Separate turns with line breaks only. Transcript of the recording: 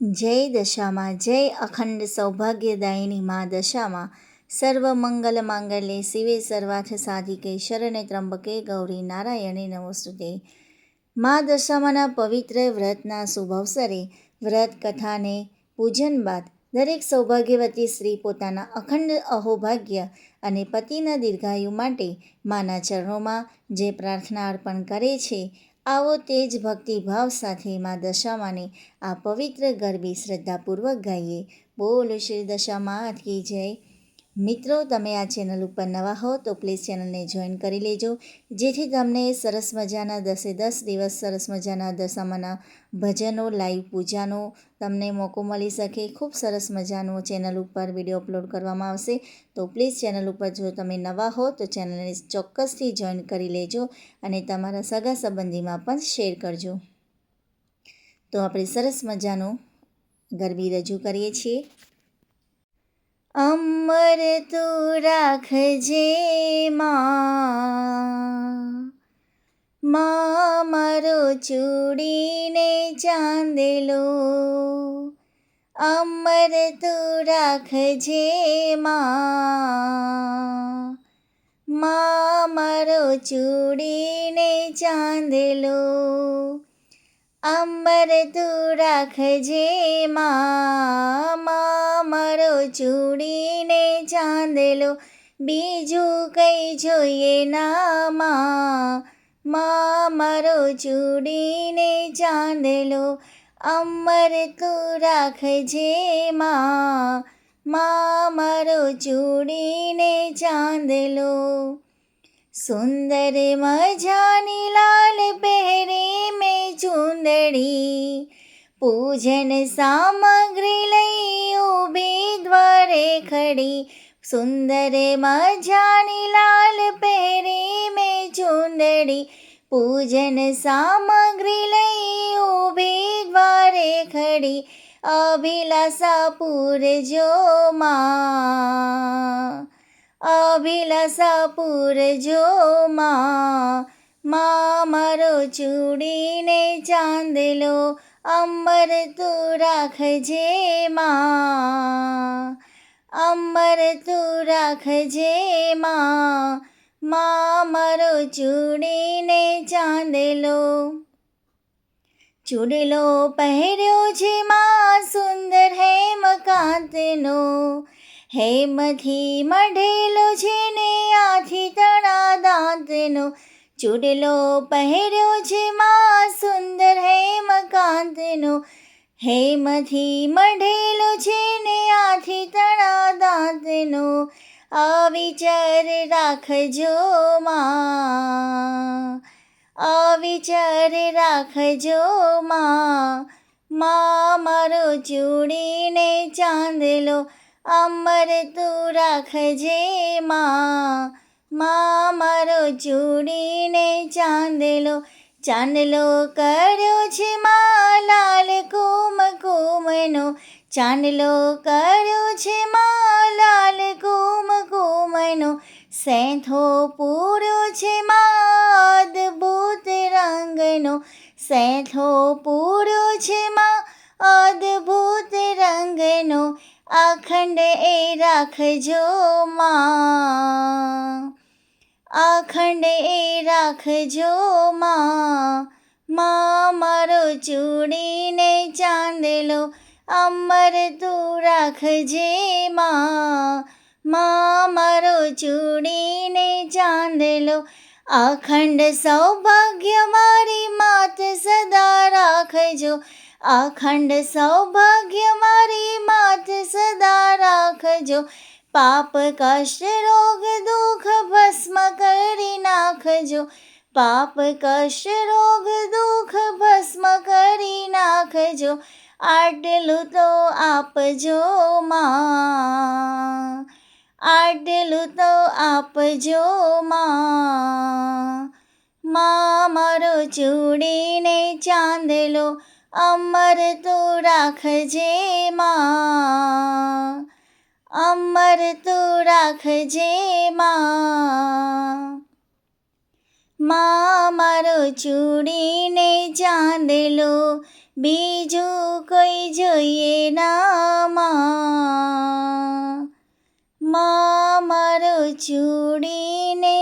જય દશામાં જય અખંડ સૌભાગ્યદાયિની મા દશામાં સર્વમંગલ માંગલ્યે શિવે સર્વાર્થ સાધિકે શરણે ત્રંબકે ગૌરી નારાયણે નમોસ્તુતે। મા દશામાના પવિત્ર વ્રતના શુભ અવસરે વ્રત કથાને પૂજન બાદ દરેક સૌભાગ્યવતી સ્ત્રી પોતાના અખંડ અહોભાગ્ય અને પતિના દીર્ઘાયુ માટે માના ચરણોમાં જે પ્રાર્થના અર્પણ કરે છે, આવો તે જ ભક્તિભાવ સાથે મા દશામાને આ પવિત્ર ગરબી શ્રદ્ધાપૂર્વક ગાઈએ। બોલો શ્રી દશામાત કી જય। મિત્રો, તમે આ ચેનલ ઉપર નવા હો તો પ્લીઝ ચેનલને જોઈન કરી લેજો, જેથી તમને સરસ મજાના 10 દિવસ સરસ મજાના દશામાના ભજનો લાઈવ પૂજાનો તમને મોકો મળી શકે। ખૂબ સરસ મજાનો ચેનલ ઉપર વિડીયો અપલોડ કરવામાં આવશે, તો પ્લીઝ ચેનલ ઉપર જો તમે નવા હો તો ચેનલને ચોક્કસથી જોઈન કરી લેજો અને તમારા સગા સંબંધીમાં પણ શેર કરજો। તો આપણે સરસ મજાનું ગરબી રજૂ કરીએ છીએ। અમર તું રાખજે માં, મારો ચૂડીને ચાંદલો। અમર તું રાખજે માં, મારો ચૂડીને ચાંદલો। અમર તું રાખજે માં, મારો ચૂડીને ચાંદલો। બીજું કંઈ જોઈએ ના માં, મારો ચૂડીને ચાંદલો। અમર તું રાખજે માં, મારો ચૂડીને ચાંદલો। સુંદર મજાની લાલ પહેરી મેં ચૂંદડી, પૂજન સામગ્રી લઈ ઊભી દ્વારે ખડી। સુંદર મજાની લાલ પહેરી મેં ચૂંદડી, પૂજન સામગ્રી લઈ ઊભી દ્વારે ખડી। અભિલાષા પૂરજો માં, અભિલાષા પૂરજો માં, મારો ચૂડીને ચાંદલો। અમર તું રાખજે માં, અમર તું રાખજે માં, મારો ચૂડીને ચાંદલો। ચૂડલો પહેર્યો છે માં સુંદર હેમકાંતનો, હેમથી મઢેલો છે ને આથી તણા દાંતનો। ચૂડલો પહેર્યો છે માં સુંદર હેમકાંતનો, હેમથી મઢેલો છે ને આથી તણા દાંતનો। અવિચાર રાખજો માં, અવિચાર રાખજો માં, મારો ચૂડીને ચાંદલો। અમર તું રાખજે માં, મારો ચૂડીને ચાંદલો। ચાંદલો કર્યો છે માં લાલ કુમકુમનો, ચાંદલો કર્યો છે માં લાલ કુમકુમનો। સેંથો પૂર્યો છે માં અદ્ભુત રંગનો, સેંથો પૂર્યો છે માં અદ્ભુત રંગનો। અખંડ એ રાખજો માં, અખંડ એ રાખજો માં, મારો ચૂડીને ચાંદલો। અમર તું રાખજે માં, મારો ચૂડીને ચાંદલો। અખંડ સૌભાગ્ય મારી માત સદા રાખજો, અખંડ સૌભાગ્ય મારી માત સદા રાખજો। પાપ કષ્ટ રોગ દુઃખ ભસ્મ કરી નાખજો, પાપ કષ્ટ રોગ દુઃખ ભસ્મ કરી નાખજો। આટલું તો આપજો માં, આટલું તો આપજો માં, મારો ચૂડીને ચાંદલો। અમર તું રાખજે માં, અમર તું રાખજે માં, મારો ચૂડીને ચાંદલો। બીજું કઈ જોઈએ ના માં. માં મારો ચૂડીને